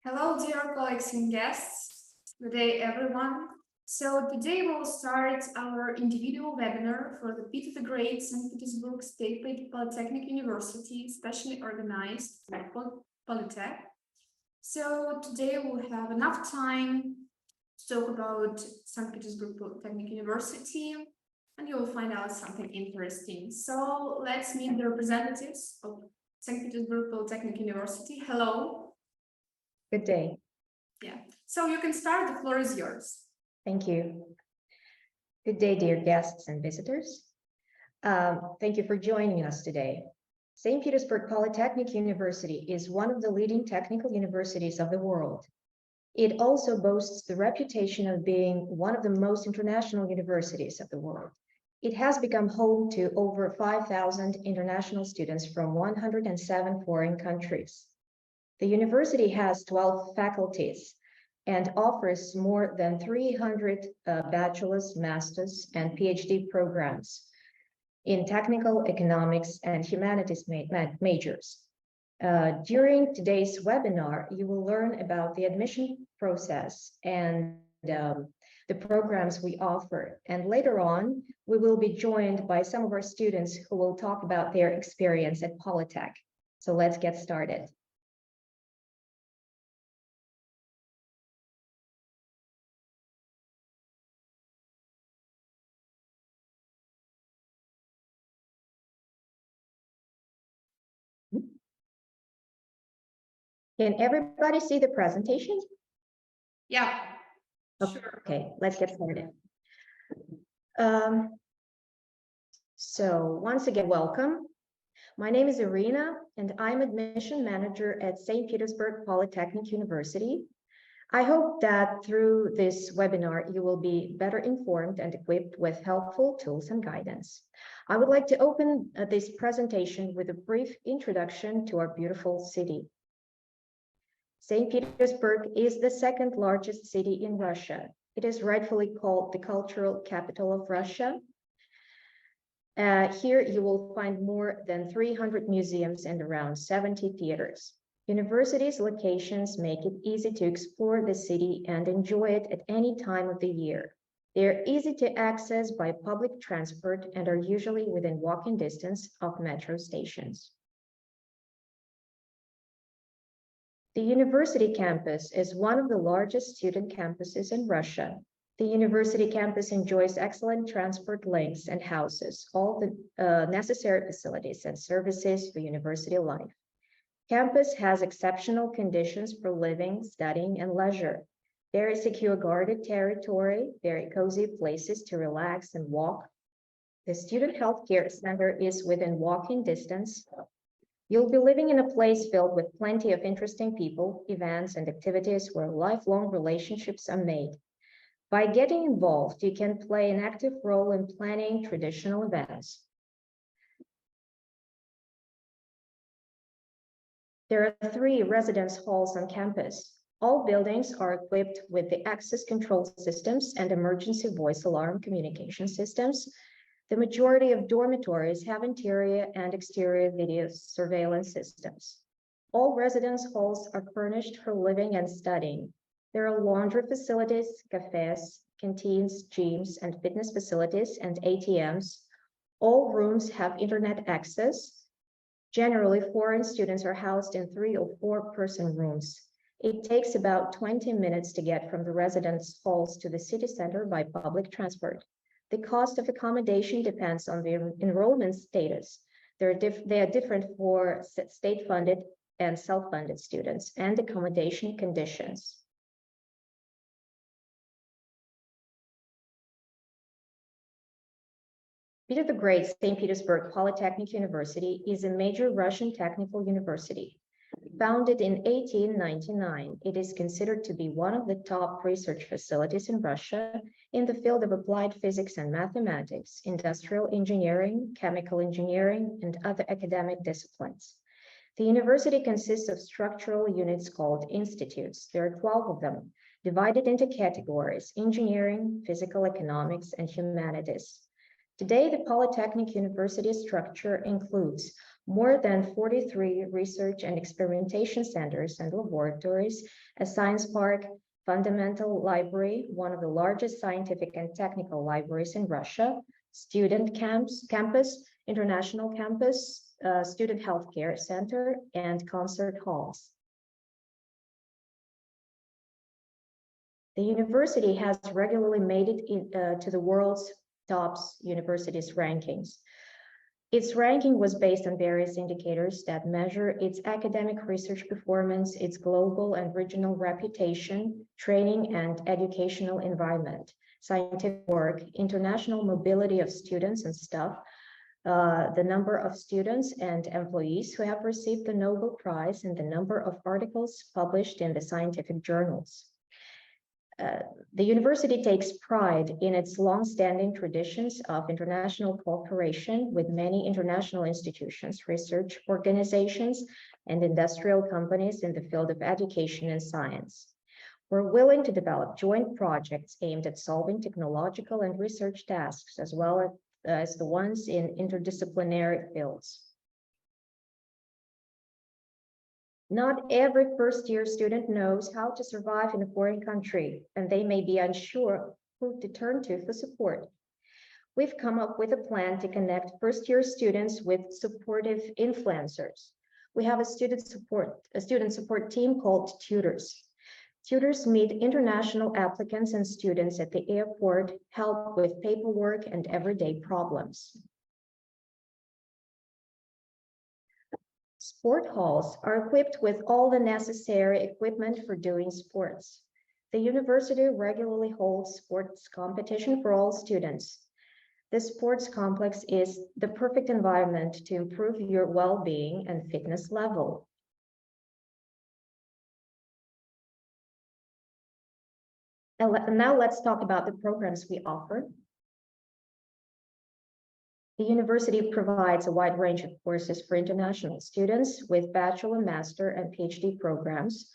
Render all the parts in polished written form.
Hello, dear colleagues and guests. Good day, everyone. So today we'll start our individual webinar for the P to the Great St. Petersburg State Polytechnic University, specially organized by Polytech. So today we'll have enough time to talk about St. Petersburg Polytechnic University, and you'll find out something interesting. So let's meet the representatives of St. Petersburg Polytechnic University. Hello. Good day. Yeah, so you can start, the floor is yours. Thank you. Good day, dear guests and visitors. Thank you for joining us today. St. Petersburg Polytechnic University is one of the leading technical universities of the world. It also boasts the reputation of being one of the most international universities of the world. It has become home to over 5,000 international students from 107 foreign countries. The university has 12 faculties and offers more than 300 bachelor's, master's, and PhD programs in technical, economics, and humanities majors. During today's webinar, you will learn about the admission process and the programs we offer. And later on, we will be joined by some of our students who will talk about their experience at Polytech. So let's get started. Can everybody see the presentation? Yeah, sure. Okay, let's get started. So once again, welcome. My name is Irina, and I'm admission manager at St. Petersburg Polytechnic University. I hope that through this webinar, you will be better informed and equipped with helpful tools and guidance. I would like to open this presentation with a brief introduction to our beautiful city. St. Petersburg is the second largest city in Russia. It is rightfully called the cultural capital of Russia. Here you will find more than 300 museums and around 70 theaters. Universities' locations make it easy to explore the city and enjoy it at any time of the year. They are easy to access by public transport and are usually within walking distance of metro stations. The university campus is one of the largest student campuses in Russia. The university campus enjoys excellent transport links and houses all the necessary facilities and services for university life. Campus has exceptional conditions for living, studying, and leisure. Very secure guarded territory, very cozy places to relax and walk. The Student Healthcare Center is within walking distance. You'll be living in a place filled with plenty of interesting people, events, and activities where lifelong relationships are made. By getting involved, you can play an active role in planning traditional events. There are 3 residence halls on campus. All buildings are equipped with the access control systems and emergency voice alarm communication systems. The majority of dormitories have interior and exterior video surveillance systems. All residence halls are furnished for living and studying. There are laundry facilities, cafes, canteens, gyms, and fitness facilities, and ATMs. All rooms have internet access. Generally, foreign students are housed in 3 or 4 person rooms. It takes about 20 minutes to get from the residence halls to the city center by public transport. The cost of accommodation depends on the enrollment status. They are different for state-funded and self-funded students and accommodation conditions. Peter the Great St. Petersburg Polytechnic University is a major Russian technical university. Founded in 1899, it is considered to be one of the top research facilities in Russia in the field of applied physics and mathematics, industrial engineering, chemical engineering, and other academic disciplines. The university consists of structural units called institutes. There are 12 of them, divided into categories: engineering, physical economics, and humanities. Today, the Polytechnic University structure includes more than 43 research and experimentation centers and laboratories, a science park, fundamental library, one of the largest scientific and technical libraries in Russia, student campus, international campus, student healthcare center, and concert halls. The university has regularly made it to the world's top universities rankings. Its ranking was based on various indicators that measure its academic research performance, its global and regional reputation, training and educational environment, scientific work, international mobility of students and staff, the number of students and employees who have received the Nobel Prize, and the number of articles published in the scientific journals. The university takes pride in its long-standing traditions of international cooperation with many international institutions, research organizations, and industrial companies in the field of education and science. We're willing to develop joint projects aimed at solving technological and research tasks, as well as the ones in interdisciplinary fields. Not every first-year student knows how to survive in a foreign country, and they may be unsure who to turn to for support. We've come up with a plan to connect first-year students with supportive influencers. We have a student support team called tutors. Tutors meet international applicants and students at the airport, help with paperwork and everyday problems. Sport halls are equipped with all the necessary equipment for doing sports. The university regularly holds sports competition for all students. This sports complex is the perfect environment to improve your well-being and fitness level. And now let's talk about the programs we offer. The university provides a wide range of courses for international students with bachelor, master, and PhD programs.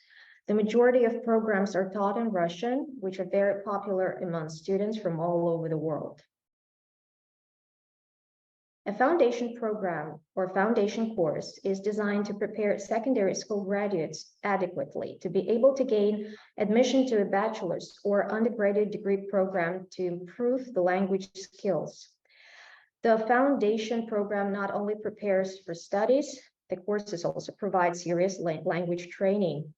The majority of programs are taught in Russian, which are very popular among students from all over the world. A foundation program or foundation course is designed to prepare secondary school graduates adequately to be able to gain admission to a bachelor's or undergraduate degree program to improve the language skills. The foundation program not only prepares for studies, the courses also provide serious language training.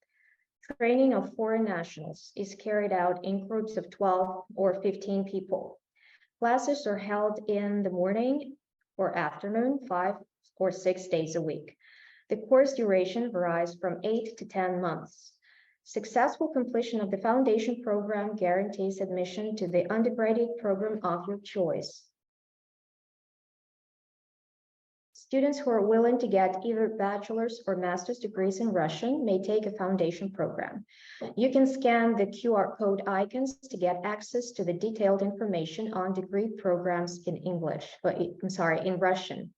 Training of foreign nationals is carried out in groups of 12 or 15 people. Classes are held in the morning or afternoon, 5 or 6 days a week. The course duration varies from 8 to 10 months. Successful completion of the foundation program guarantees admission to the undergraduate program of your choice. Students who are willing to get either bachelor's or master's degrees in Russian may take a foundation program. You can scan the QR code icons to get access to the detailed information on degree programs in in Russian.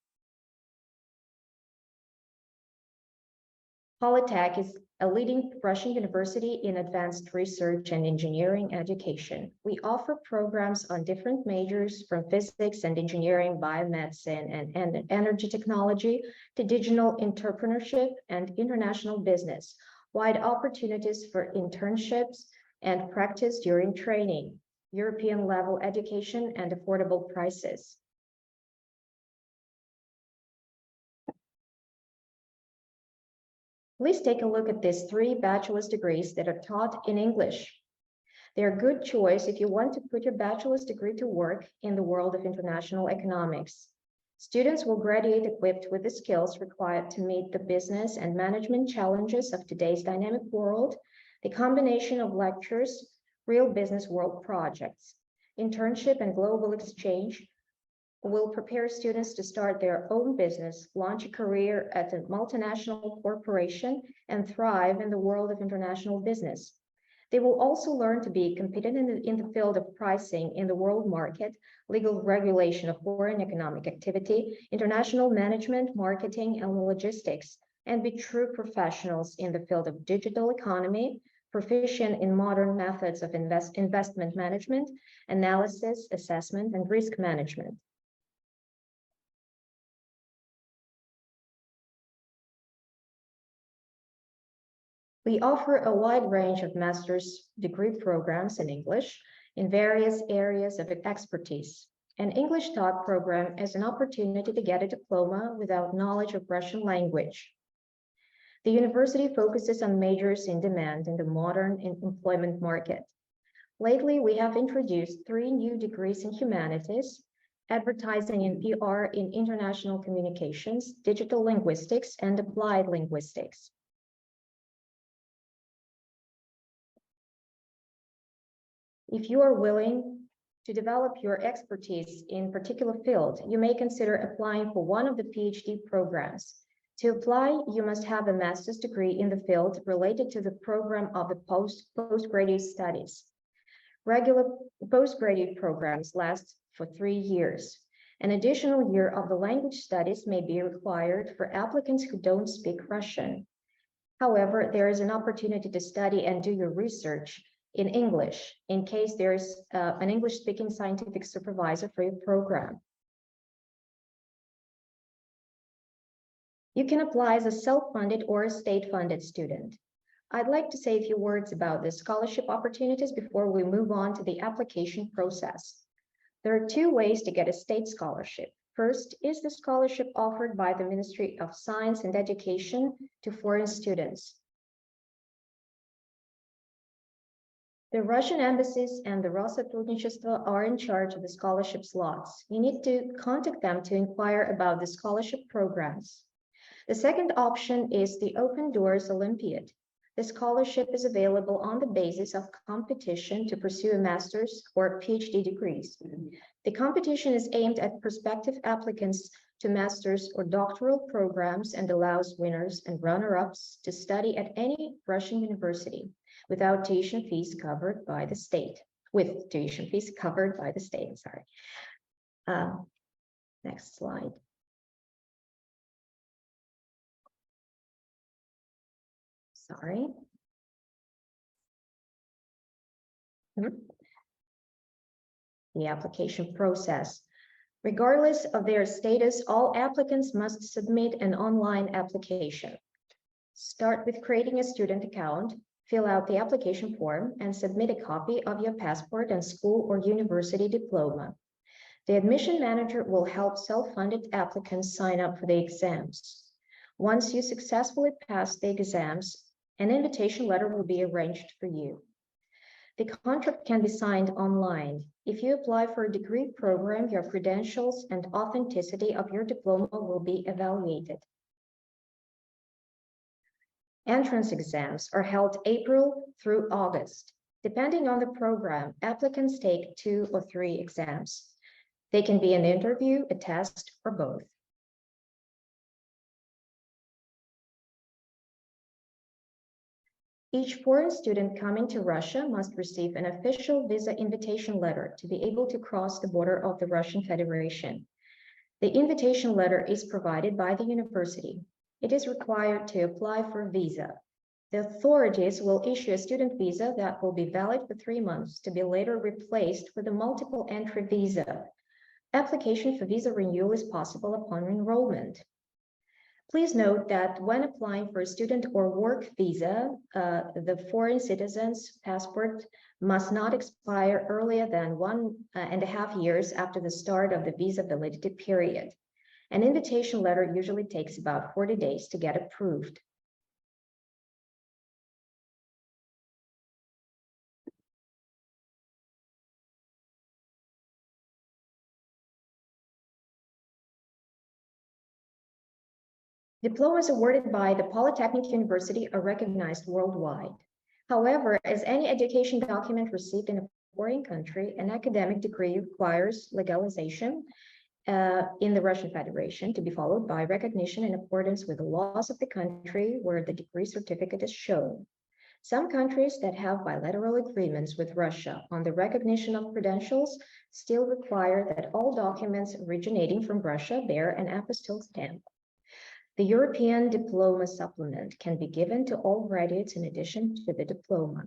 Polytech is a leading Russian university in advanced research and engineering education. We offer programs on different majors from physics and engineering, biomedicine, and energy technology to digital entrepreneurship and international business, wide opportunities for internships and practice during training, European level education, and affordable prices. Please take a look at these 3 bachelor's degrees that are taught in English. They're a good choice if you want to put your bachelor's degree to work in the world of international economics. Students will graduate equipped with the skills required to meet the business and management challenges of today's dynamic world, the combination of lectures, real business world projects, internship and global exchange, will prepare students to start their own business, launch a career at a multinational corporation, and thrive in the world of international business. They will also learn to be competent in the field of pricing in the world market, legal regulation of foreign economic activity, international management, marketing, and logistics, and be true professionals in the field of digital economy, proficient in modern methods of investment management, analysis, assessment, and risk management. We offer a wide range of master's degree programs in English in various areas of expertise. An English taught program is an opportunity to get a diploma without knowledge of Russian language. The university focuses on majors in demand in the modern employment market. Lately, we have introduced 3 new degrees in humanities, advertising and PR in international communications, digital linguistics, and applied linguistics. If you are willing to develop your expertise in a particular field, you may consider applying for one of the PhD programs. To apply, you must have a master's degree in the field related to the program of the postgraduate studies. Regular postgraduate programs last for 3 years. An additional year of the language studies may be required for applicants who don't speak Russian. However, there is an opportunity to study and do your research in English in case there's an English-speaking scientific supervisor for your program. You can apply as a self-funded or a state-funded student. I'd like to say a few words about the scholarship opportunities before we move on to the application process. There are 2 ways to get a state scholarship. First is the scholarship offered by the Ministry of Science and Education to foreign students. The Russian embassies and the Rossотрудничество are in charge of the scholarship slots. You need to contact them to inquire about the scholarship programs. The second option is the Open Doors Olympiad. The scholarship is available on the basis of competition to pursue a master's or PhD degrees. The competition is aimed at prospective applicants to master's or doctoral programs and allows winners and runner-ups to study at any Russian university without tuition fees covered by the state, with tuition fees covered by the state, sorry. Next slide. Sorry. The application process. Regardless of their status, all applicants must submit an online application. Start with creating a student account, fill out the application form, and submit a copy of your passport and school or university diploma. The admission manager will help self-funded applicants sign up for the exams. Once you successfully pass the exams, an invitation letter will be arranged for you. The contract can be signed online. If you apply for a degree program, your credentials and authenticity of your diploma will be evaluated. Entrance exams are held April through August. Depending on the program, applicants take 2 or 3 exams. They can be an interview, a test, or both. Each foreign student coming to Russia must receive an official visa invitation letter to be able to cross the border of the Russian Federation. The invitation letter is provided by the university. It is required to apply for a visa. The authorities will issue a student visa that will be valid for 3 months to be later replaced with a multiple entry visa. Application for visa renewal is possible upon enrollment. Please note that when applying for a student or work visa, the foreign citizen's passport must not expire earlier than 1.5 years after the start of the visa validity period. An invitation letter usually takes about 40 days to get approved. Diplomas awarded by the Polytechnic University are recognized worldwide. However, as any education document received in a foreign country, an academic degree requires legalization in the Russian Federation to be followed by recognition in accordance with the laws of the country where the degree certificate is shown. Some countries that have bilateral agreements with Russia on the recognition of credentials still require that all documents originating from Russia bear an apostille stamp. The European Diploma Supplement can be given to all graduates in addition to the diploma.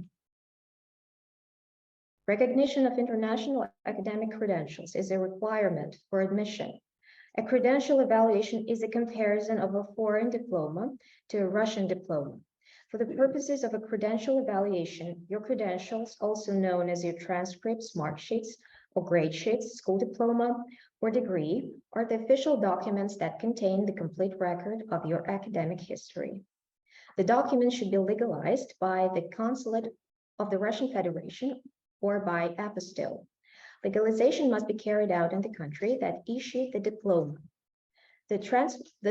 Recognition of international academic credentials is a requirement for admission. A credential evaluation is a comparison of a foreign diploma to a Russian diploma. For the purposes of a credential evaluation, your credentials, also known as your transcripts, mark sheets, or grade sheets, school diploma, or degree, are the official documents that contain the complete record of your academic history. The documents should be legalized by the consulate of the Russian Federation or by apostille. Legalization must be carried out in the country that issued the diploma. The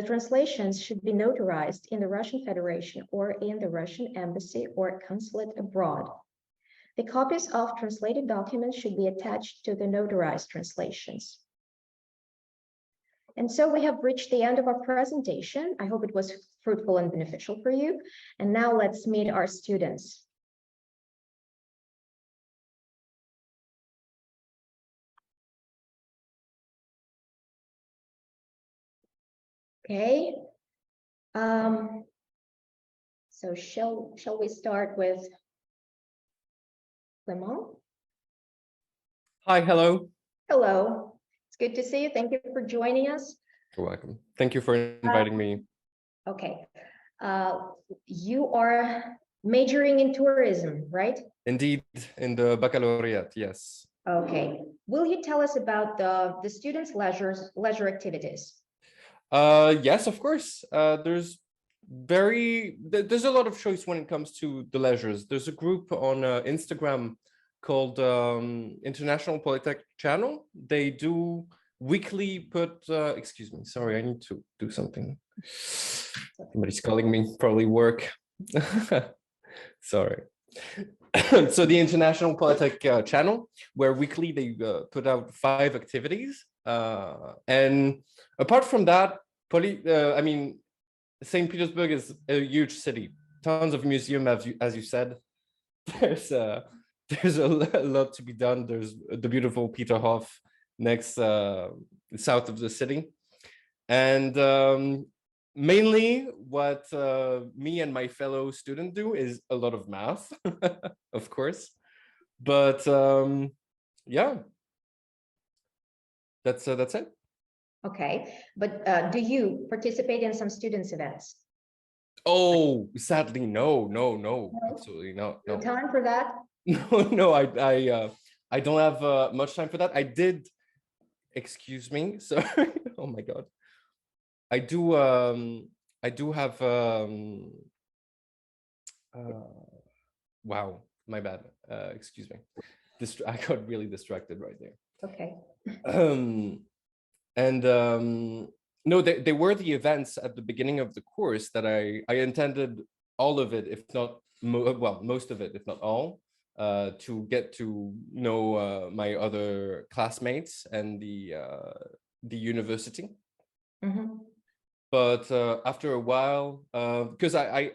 translations should be notarized in the Russian Federation or in the Russian embassy or consulate abroad. The copies of translated documents should be attached to the notarized translations. And so we have reached the end of our presentation. I hope it was fruitful and beneficial for you. And now let's meet our students. Okay. So shall we start with Clement? Hi, hello. Hello. It's good to see you. Thank you for joining us. You're welcome. Thank you for inviting me. Okay. You are majoring in tourism, right? Indeed, in the baccalaureate, yes. Okay. Will you tell us about the students' leisure activities? Yes, of course. There's a lot of choice when it comes to the leisures. There's a group on Instagram called International Polytech channel. They do weekly excuse me, sorry, I need to do something. Somebody's calling me, probably work. Sorry. So the International Polytech channel, where weekly they put out 5 activities. And apart from that, I mean, St. Petersburg is a huge city. Tons of museums, as you said. There's a lot to be done. There's the beautiful Peterhof next south of the city, and mainly what me and my fellow student do is a lot of math, of course. But yeah, that's it. Okay, but do you participate in some students' events? Oh, sadly, no, absolutely no. No time for that? No, I don't have much time for that. I did, excuse me, sorry. Oh my God. I do have wow, my bad. Excuse me. I got really distracted right there. Okay. And no, they were the events at the beginning of the course that I intended all of it, if not most of it, if not all, to get to know my other classmates and the university. Mm-hmm. But after a while, because I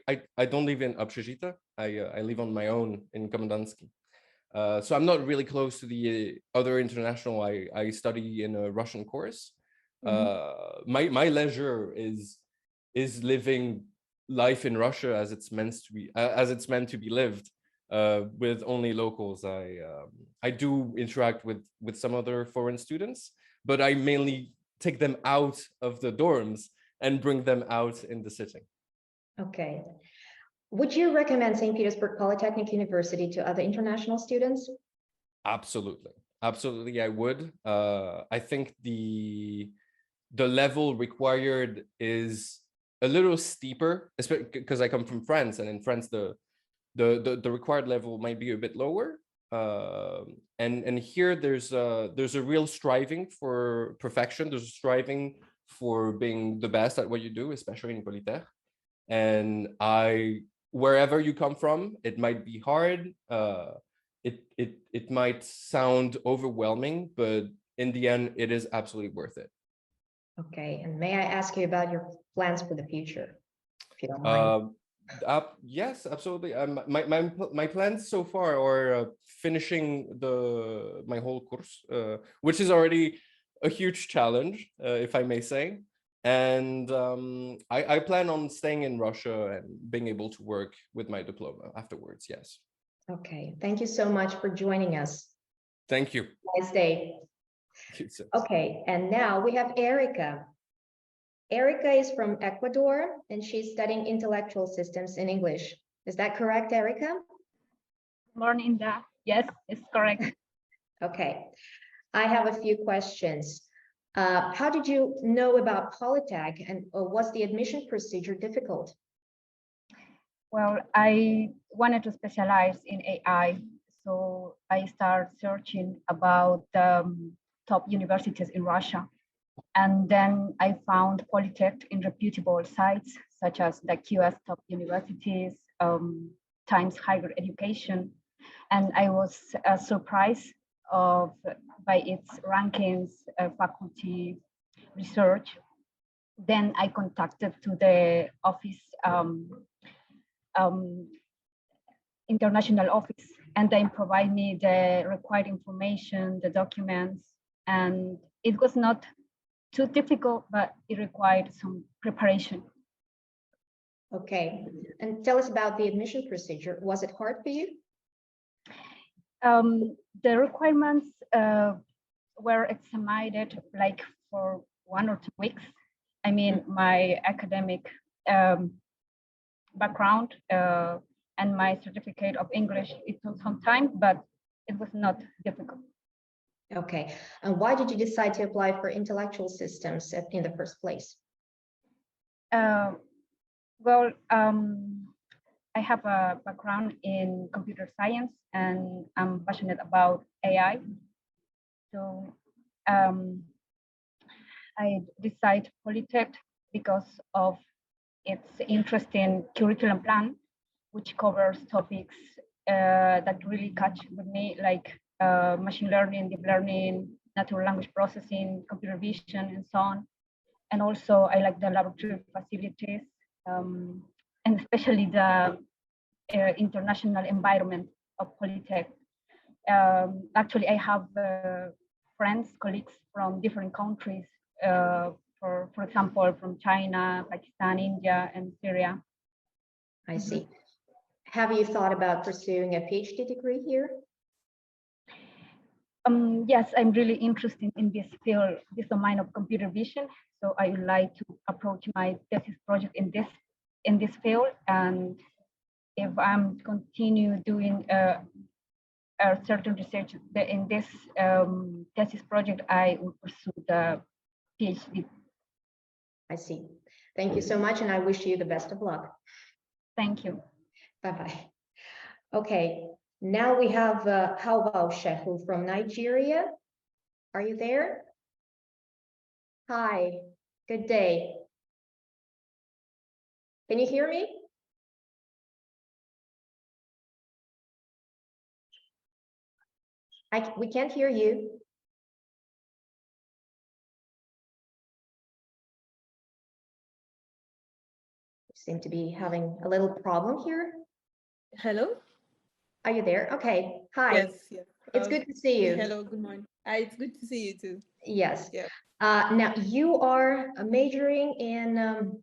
don't live in Общежитие, I live on my own in Komendansky. So I'm not really close to the other international. I study in a Russian course. My leisure is living life in Russia as it's meant to be lived, with only locals. I do interact with some other foreign students, but I mainly take them out of the dorms and bring them out in the city. Okay. Would you recommend St. Petersburg Polytechnic University to other international students? Absolutely. Absolutely, I would. I think the level required is a little steeper, especially because I come from France, and in France the required level might be a bit lower. And here there's a real striving for perfection. There's a striving for being the best at what you do, especially in Polytech. And wherever you come from, it might be hard. It might sound overwhelming, but in the end, it is absolutely worth it. Okay, and may I ask you about your plans for the future, if you don't mind? Yes, absolutely. My plans so far are finishing my whole course, which is already a huge challenge, if I may say. And I plan on staying in Russia and being able to work with my diploma afterwards. Yes. Okay, thank you so much for joining us. Thank you. Nice day. Okay, and now we have Erica. Erica is from Ecuador, and she's studying intellectual systems in English. Is that correct, Erica? Morning, Da. Yes, it's correct. Okay, I have a few questions. How did you know about Polytech, and was the admission procedure difficult? Well, I wanted to specialize in AI, so I started searching about top universities in Russia. And then I found Polytech in reputable sites such as the QS top universities, Times Higher Education. And I was surprised by its rankings, faculty research. Then I contacted to the office, international office, and they provide me the required information, the documents, and it was not too difficult, but it required some preparation. Okay, and tell us about the admission procedure. Was it hard for you? The requirements were examined like for 1 or 2 weeks. I mean, my academic background and my certificate of English, it took some time, but it was not difficult. Okay, and why did you decide to apply for intellectual systems in the first place? Well, I have a background in computer science and I'm passionate about AI. So I decided Polytech because of its interesting curriculum plan, which covers topics that really catch with me, like machine learning, deep learning, natural language processing, computer vision, and so on. And also I like the laboratory facilities, and especially the international environment of Polytech. Actually, I have friends, colleagues from different countries, for example, from China, Pakistan, India, and Syria. I see. Have you thought about pursuing a PhD degree here? Yes, I'm really interested in this field, this domain of computer vision. So I would like to approach my thesis project in this field. And if I'm continue doing a certain research in this thesis project, I will pursue the PhD. I see. Thank you so much, and I wish you the best of luck. Thank you. Bye-bye. Okay, now we have Hawwa Shehu from Nigeria. Are you there? Hi, good day. Can you hear me? We can't hear you. Seem to be having a little problem here. Hello? Are you there? Okay. Hi. Yes, yes. It's good to see you. Hello, good morning. Hi, it's good to see you too. Yes. Yeah. Now you are majoring in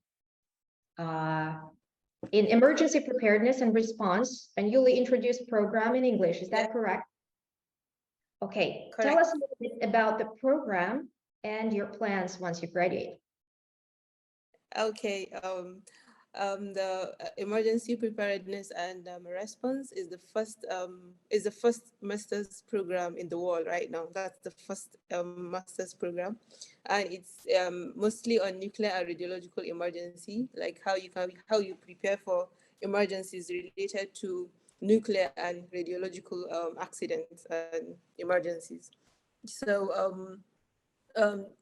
emergency preparedness and response, a newly introduced program in English. Is that correct? Okay. Correct. Tell us a little bit about the program and your plans once you graduate. Okay. The emergency preparedness and response is the first master's program in the world right now. That's the first master's program, and it's mostly on nuclear and radiological emergency, like how you prepare for emergencies related to nuclear and radiological accidents and emergencies. So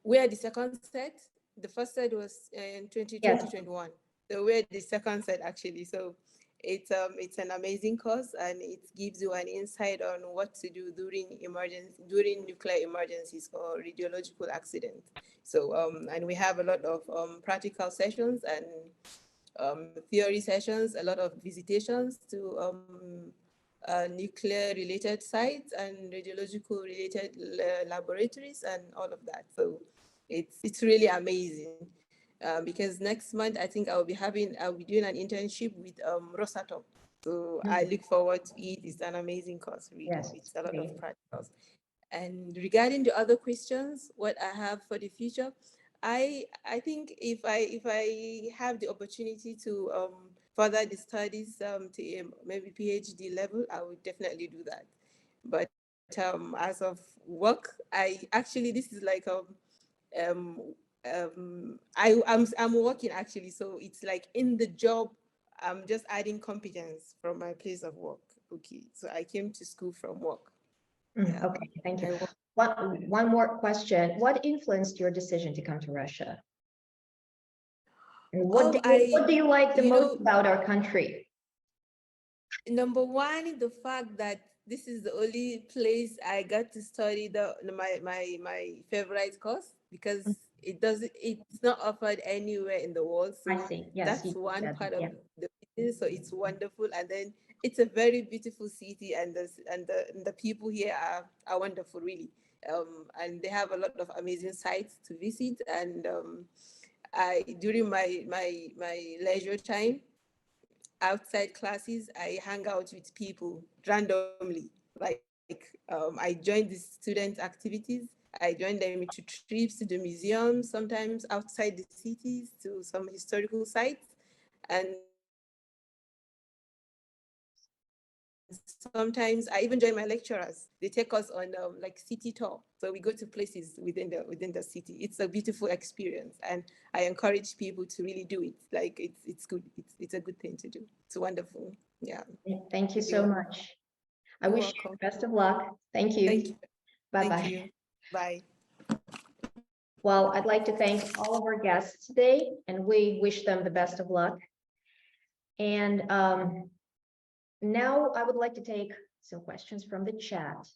we are the second set. The first set was in 2021. So we're the second set actually. So it's an amazing course, and it gives you an insight on what to do during nuclear emergencies or radiological accidents. So and we have a lot of practical sessions and theory sessions, a lot of visitations to nuclear related sites and radiological related laboratories and all of that. So it's really amazing. Because next month I think I'll be doing an internship with Rosatom. So I look forward to it. It's an amazing course, really. Yes, It's a lot of practicals. And regarding the other questions, what I have for the future, I think if I have the opportunity to further the studies to maybe PhD level, I would definitely do that. But as of work, I actually this is like um I'm working actually, so it's like in the job I'm just adding competence from my place of work. Okay, so I came to school from work. Yeah. Okay, thank I you. work. One more question. What influenced your decision to come to Russia? And Oh, what do you like the you most know, about our country? number one, the fact that this is the only place I got to study my favorite course, because it's not offered anywhere in the world. I So see. Yes, that's you one said, part of yeah. the business. So it's wonderful, and then it's a very beautiful city, and the people here are wonderful, really. And they have a lot of amazing sites to visit, and I during my leisure time outside classes, I hang out with people randomly. Like I join the student activities. I join them to trips to the museums, sometimes outside the cities to some historical sites. And sometimes I even join my lecturers. They take us on like city tour. So we go to places within the city. It's a beautiful experience, and I encourage people to really do it. Like it's good. It's a good thing to do. It's wonderful. Yeah. Thank you so much. I You're wish you welcome. the best of luck. Thank you. Thank you. Bye-bye. Thank you. Bye. Well, I'd like to thank all of our guests today, and we wish them the best of luck. And now I would like to take some questions from the chat.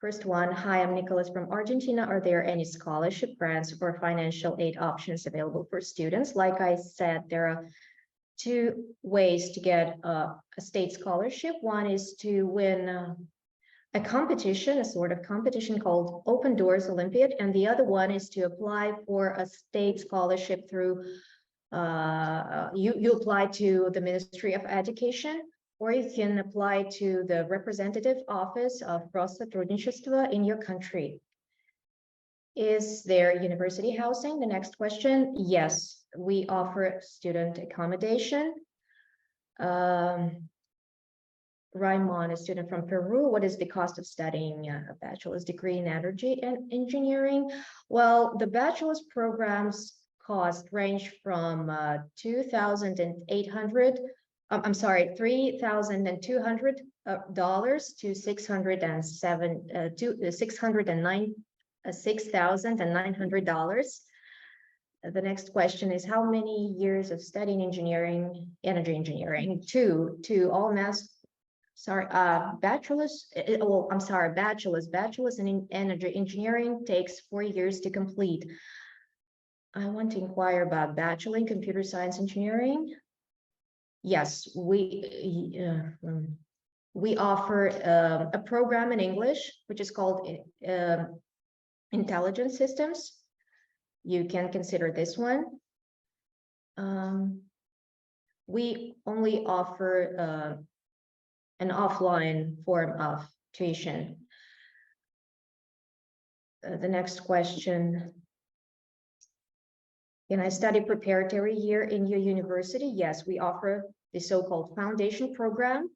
First one, hi, I'm Nicholas from Argentina. Are there any scholarship grants or financial aid options available for students? Like I said, there are two ways to get a state scholarship. One is to win a competition, a sort of competition called Open Doors Olympiad, and the other one is to apply for a state scholarship through, you apply to the Ministry of Education, or you can apply to the representative office of Rosatrudnichestvo in your country. Is there university housing? The next question. Yes, we offer student accommodation. Raimon, a student from Peru. What is the cost of studying a bachelor's degree in energy and engineering? Well, the bachelor's programs cost range from 2,800. I'm sorry, $3,200 to $6,900. The next question is, how many years of studying engineering, energy engineering? Two all bachelor's in energy engineering takes 4 years to complete. I want to inquire about bachelor in computer science engineering. Yes, we offer a program in English, which is called Intelligent Systems. You can consider this one. We only offer an offline form of tuition. The next question. Can I study preparatory year in your university? Yes, we offer the so-called foundation program.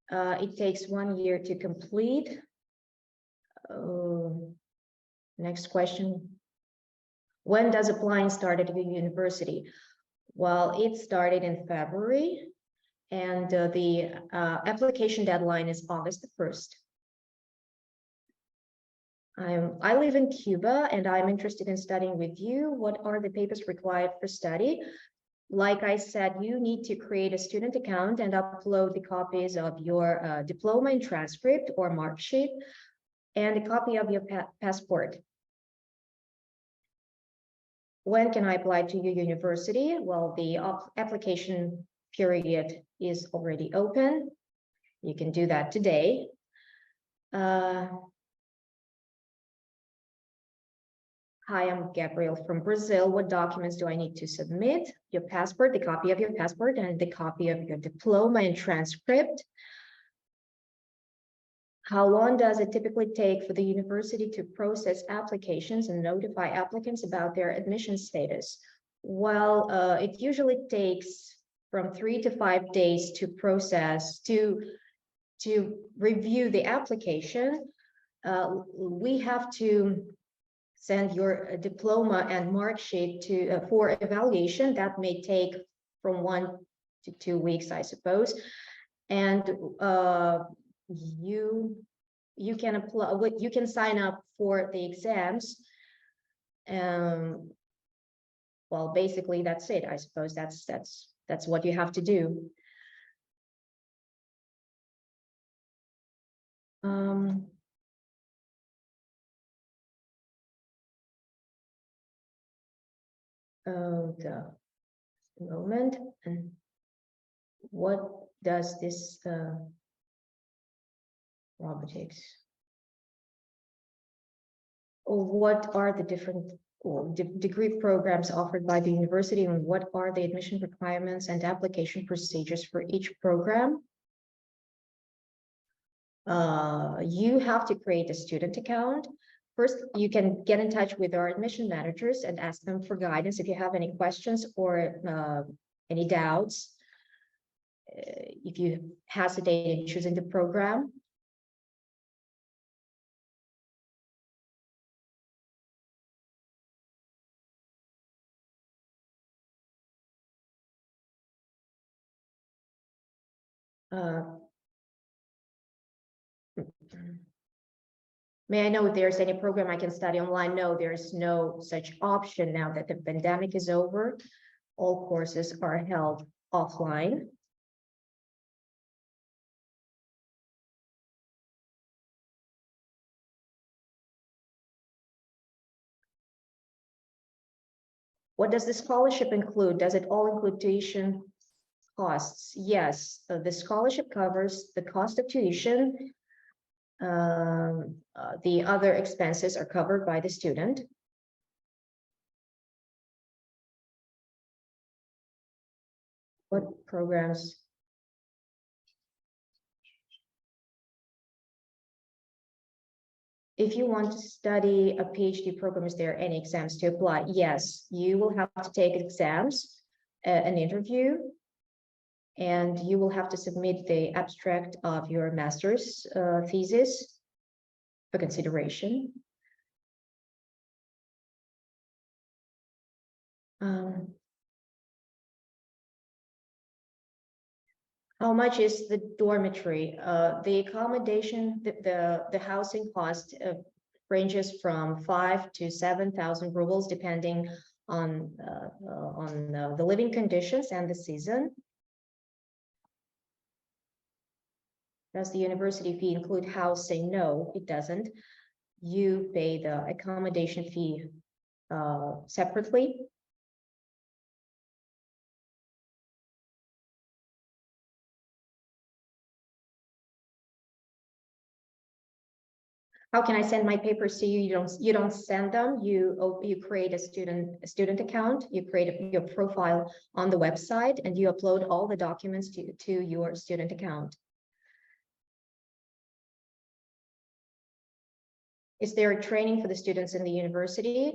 It takes 1 year to complete. Next question. When does applying start at your university? Well, it started in February, and the application deadline is August the 1st. I live in Cuba, and I'm interested in studying with you. What are the papers required for study? Like I said, you need to create a student account and upload the copies of your diploma and transcript or mark sheet, and a copy of your passport. When can I apply to your university? Well, the application period is already open. You can do that today. Hi, I'm Gabriel from Brazil. What documents do I need to submit? Your passport, the copy of your passport, and the copy of your diploma and transcript. How long does it typically take for the university to process applications and notify applicants about their admission status? Well, it usually takes from 3 to 5 days to process, to review the application. We have to send your diploma and mark sheet to for evaluation. That may take from 1 to 2 weeks, I suppose. And you can apply, you can sign up for the exams. Well, basically that's it. I suppose that's what you have to do. The enrollment, and what does this robotics, or what are the different degree programs offered by the university, and what are the admission requirements and application procedures for each program? You have to create a student account. First, you can get in touch with our admission managers and ask them for guidance if you have any questions or any doubts. If you hesitate in choosing the program. May I know if there's any program I can study online? No, there's no such option now that the pandemic is over. All courses are held offline. What does the scholarship include? Does it all include tuition costs? Yes, the scholarship covers the cost of tuition. The other expenses are covered by the student. What programs? If you want to study a PhD program, is there any exams to apply? Yes, you will have to take exams, an interview, and you will have to submit the abstract of your master's thesis for consideration. How much is the dormitory? The accommodation, the housing cost ranges from 5,000 to 7,000 rubles, depending on the living conditions and the season. Does the university fee include housing? No, it doesn't. You pay the accommodation fee separately. How can I send my papers to you? You don't send them. You create a student account. You create your profile on the website, and you upload all the documents to your student account. Is there a training for the students in the university?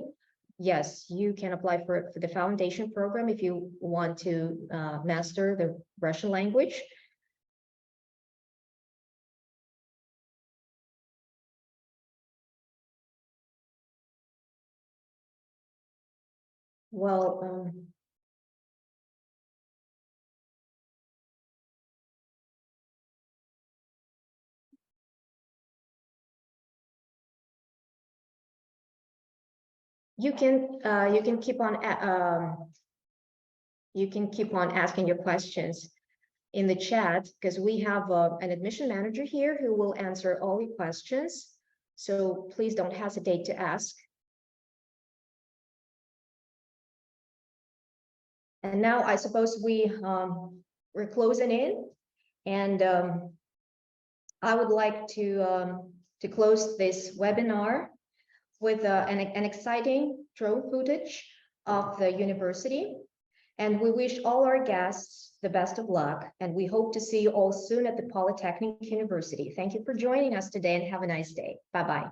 Yes, you can apply for the foundation program if you want to master the Russian language. Well, you can keep on asking your questions in the chat, because we have an admission manager here who will answer all your questions. So please don't hesitate to ask. And now I suppose we're closing in, and I would like to close this webinar with an exciting drone footage of the university. And we wish all our guests the best of luck, and we hope to see you all soon at the Polytechnic University. Thank you for joining us today and have a nice day. Bye-bye.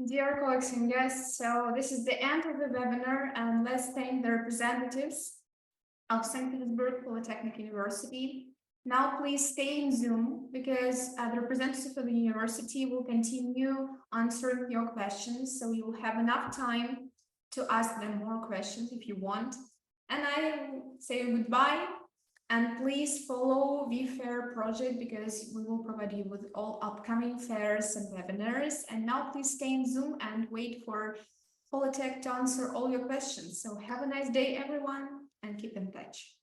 Dear colleagues and guests, so this is the end of the webinar, and let's thank the representatives of St. Petersburg Polytechnic University. Now please stay in Zoom because the representative of the university will continue answering your questions, so you will have enough time to ask them more questions if you want. And I say goodbye, and please follow VFair project because we will provide you with all upcoming fairs and webinars. And now please stay in Zoom and wait for Polytech to answer all your questions. So have a nice day, everyone, and keep in touch.